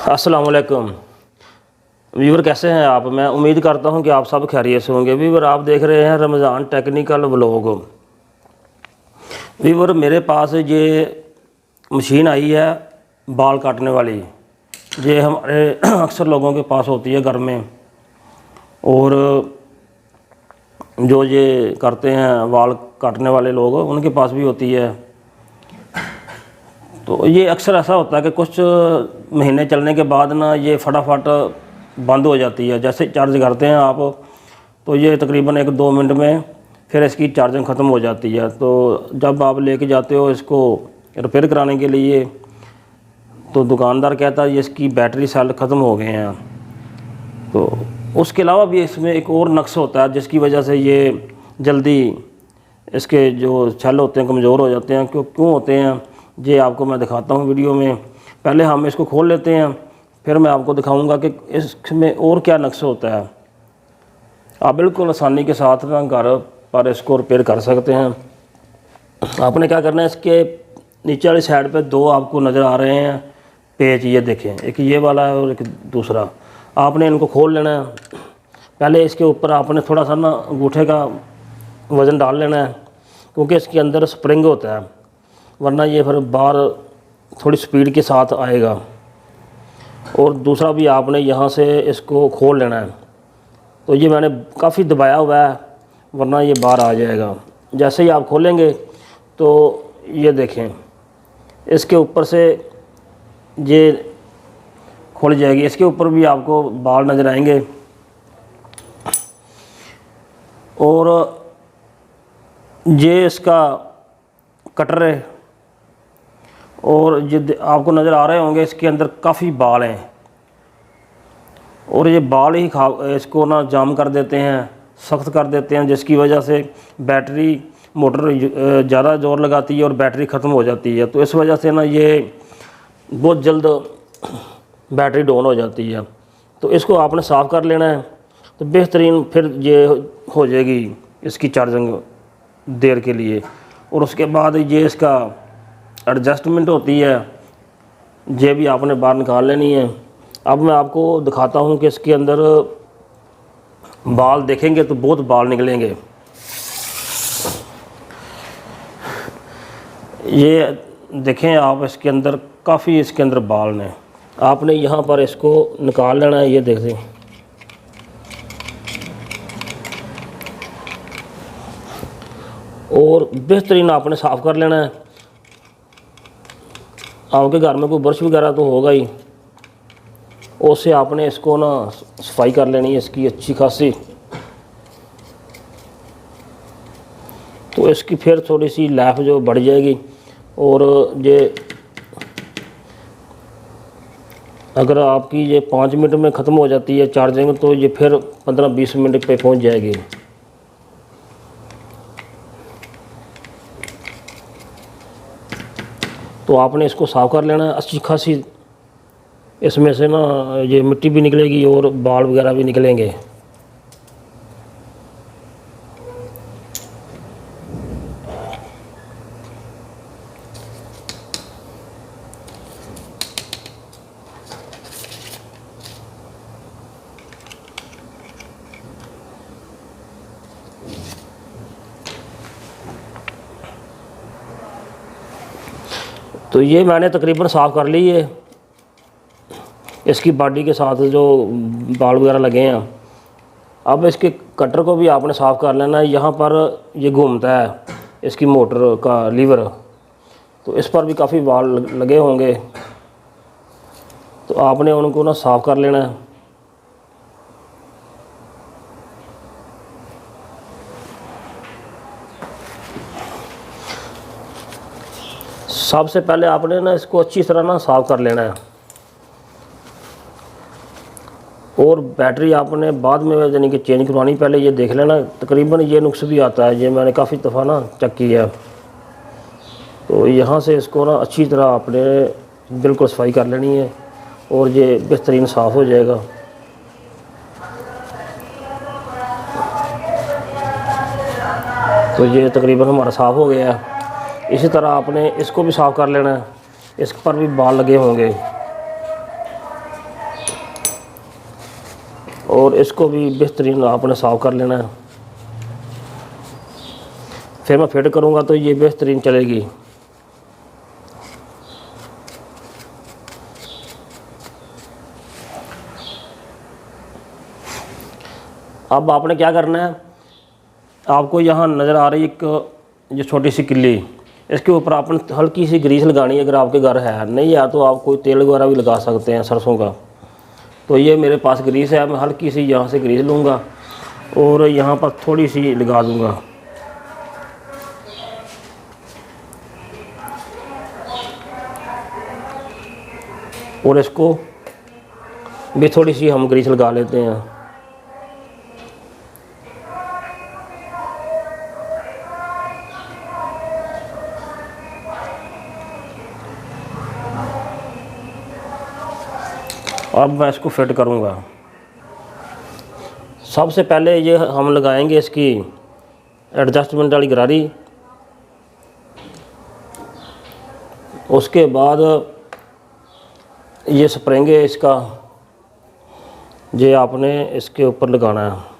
अस्सलाम वालेकुम व्यूवर, कैसे हैं आप। मैं उम्मीद करता हूं कि आप सब खैरियत से होंगे। व्यूवर, आप देख रहे हैं रमज़ान टेक्निकल व्लॉग। व्यूवर, मेरे पास ये मशीन आई है बाल काटने वाली। ये हमारे अक्सर लोगों के पास होती है घर में, और जो ये करते हैं बाल काटने वाले लोग उनके पास भी होती है। तो ये अक्सर ऐसा होता है कि कुछ महीने चलने के बाद ना ये फटाफट बंद हो जाती है। जैसे चार्ज करते हैं आप तो ये तकरीबन 1-2 मिनट में फिर इसकी चार्जिंग ख़त्म हो जाती है। तो जब आप लेके जाते हो इसको रिपेयर कराने के लिए तो दुकानदार कहता है ये इसकी बैटरी सेल ख़त्म हो गए हैं। तो उसके अलावा भी इसमें एक और नक्स होता है जिसकी वजह से ये जल्दी इसके जो सेल होते हैं कमज़ोर हो जाते हैं। क्यों होते हैं ये आपको मैं दिखाता हूँ वीडियो में। पहले हम इसको खोल लेते हैं, फिर मैं आपको दिखाऊंगा कि इसमें और क्या नक्स होता है। आप बिल्कुल आसानी के साथ ना घर पर इसको रिपेयर कर सकते हैं। आपने क्या करना है, इसके नीचे वाली साइड पे 2 आपको नज़र आ रहे हैं पेच, ये देखें, एक ये वाला है और एक दूसरा। आपने इनको खोल लेना है। पहले इसके ऊपर आपने थोड़ा सा ना अंगूठे का वज़न डाल लेना है, क्योंकि इसके अंदर स्प्रिंग होता है, वरना ये फिर बाहर थोड़ी स्पीड के साथ आएगा। और दूसरा भी आपने यहाँ से इसको खोल लेना है। तो ये मैंने काफ़ी दबाया हुआ है, वरना ये बाहर आ जाएगा। जैसे ही आप खोलेंगे तो ये देखें, इसके ऊपर से ये खुल जाएगी। इसके ऊपर भी आपको बाल नज़र आएंगे, और ये इसका कटर है। और ये आपको नज़र आ रहे होंगे इसके अंदर काफ़ी बाल हैं, और ये बाल ही इसको ना जाम कर देते हैं, सख्त कर देते हैं, जिसकी वजह से बैटरी मोटर ज़्यादा ज़ोर लगाती है और बैटरी ख़त्म हो जाती है। तो इस वजह से ना ये बहुत जल्द बैटरी डाउन हो जाती है। तो इसको आपने साफ़ कर लेना है, तो बेहतरीन फिर ये हो जाएगी इसकी चार्जिंग देर के लिए। और उसके बाद ये इसका एडजस्टमेंट होती है, ये भी आपने बाहर निकाल लेनी है। अब मैं आपको दिखाता हूँ कि इसके अंदर बाल देखेंगे तो बहुत बाल निकलेंगे। ये देखें आप, इसके अंदर काफ़ी इसके अंदर बाल हैं। आपने यहाँ पर इसको निकाल लेना है, ये देखें। और बेहतरीन आपने साफ़ कर लेना है। आपके घर में कोई ब्रश वगैरह तो होगा ही, उससे आपने इसको ना सफाई कर लेनी है इसकी अच्छी खासी। तो इसकी फिर थोड़ी सी लाइफ जो बढ़ जाएगी। और ये अगर आपकी ये 5 मिनट में ख़त्म हो जाती है चार्जिंग, तो ये फिर 15-20 मिनट पे पहुंच जाएगी। तो आपने इसको साफ़ कर लेना है अच्छी खासी। इसमें से ना ये मिट्टी भी निकलेगी और बाल वगैरह भी निकलेंगे। तो ये मैंने तकरीबन साफ़ कर ली है इसकी बॉडी के साथ जो बाल वगैरह लगे हैं। अब इसके कटर को भी आपने साफ़ कर लेना है। यहाँ पर ये घूमता है इसकी मोटर का लीवर, तो इस पर भी काफ़ी बाल लगे होंगे। तो आपने उनको ना साफ़ कर लेना है। सबसे पहले आपने ना इसको अच्छी तरह ना साफ़ कर लेना है, और बैटरी आपने बाद में यानी कि चेंज करवानी, पहले ये देख लेना। तकरीबन ये नुक्स भी आता है, ये मैंने काफ़ी दफ़ा ना चेक किया है। तो यहाँ से इसको ना अच्छी तरह आपने बिल्कुल सफाई कर लेनी है, और ये बेहतरीन साफ़ हो जाएगा। तो ये तकरीबन हमारा साफ़ हो गया है। इसी तरह आपने इसको भी साफ़ कर लेना है, इस पर भी बाल लगे होंगे। और इसको भी बेहतरीन आपने साफ़ कर लेना है। फिर मैं फिट करूँगा तो ये बेहतरीन चलेगी। अब आपने क्या करना है, आपको यहाँ नज़र आ रही एक जो छोटी सी किल्ली, इसके ऊपर आपने हल्की सी ग्रीस लगानी है। अगर आपके घर है, नहीं है तो आप कोई तेल वगैरह भी लगा सकते हैं सरसों का। तो ये मेरे पास ग्रीस है, मैं हल्की सी यहाँ से ग्रीस लूँगा और यहाँ पर थोड़ी सी लगा दूँगा। और इसको भी थोड़ी सी हम ग्रीस लगा लेते हैं। अब मैं इसको फिट करूँगा। सबसे पहले ये हम लगाएंगे इसकी एडजस्टमेंट वाली गरारी। उसके बाद ये स्प्रिंग है इसका, ये आपने इसके ऊपर लगाना है।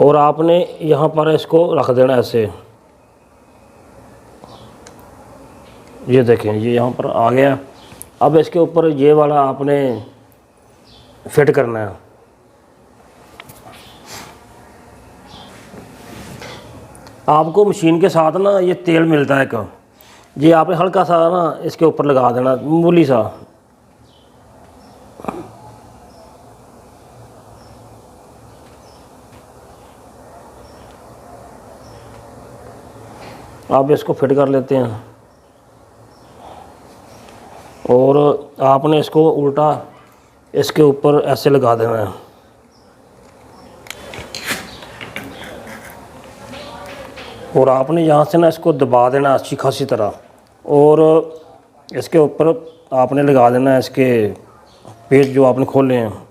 और आपने यहाँ पर इसको रख देना ऐसे। ये देखें, ये यहाँ पर आ गया। अब इसके ऊपर ये वाला आपने फिट करना है। आपको मशीन के साथ ना ये तेल मिलता है एक, ये आपने हल्का सा ना इसके ऊपर लगा देना, मामूली सा। आप इसको फिट कर लेते हैं और आपने इसको उल्टा इसके ऊपर ऐसे लगा देना है। और आपने यहाँ से ना इसको दबा देना अच्छी खासी तरह, और इसके ऊपर आपने लगा देना है इसके पेज जो आपने खोले हैं।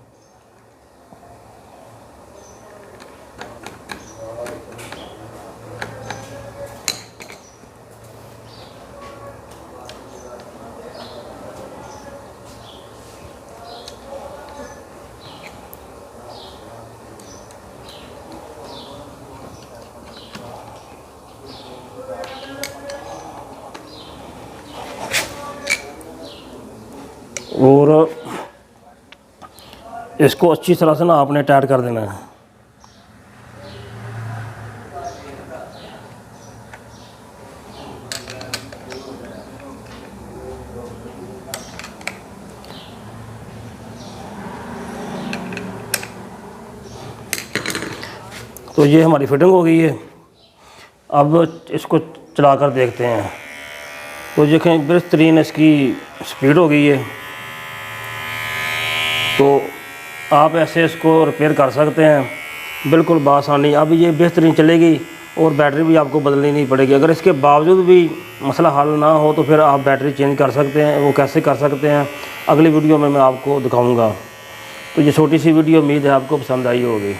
और इसको अच्छी तरह से ना आपने टाइट कर देना है। तो ये हमारी फिटिंग हो गई है। अब इसको चला कर देखते हैं। तो देखें बेहतरीन इसकी स्पीड हो गई है। तो आप ऐसे इसको रिपेयर कर सकते हैं बिल्कुल बआसानी। अब ये बेहतरीन चलेगी और बैटरी भी आपको बदलनी नहीं पड़ेगी। अगर इसके बावजूद भी मसला हल ना हो तो फिर आप बैटरी चेंज कर सकते हैं। वो कैसे कर सकते हैं अगली वीडियो में मैं आपको दिखाऊंगा। तो ये छोटी सी वीडियो उम्मीद है आपको पसंद आई होगी।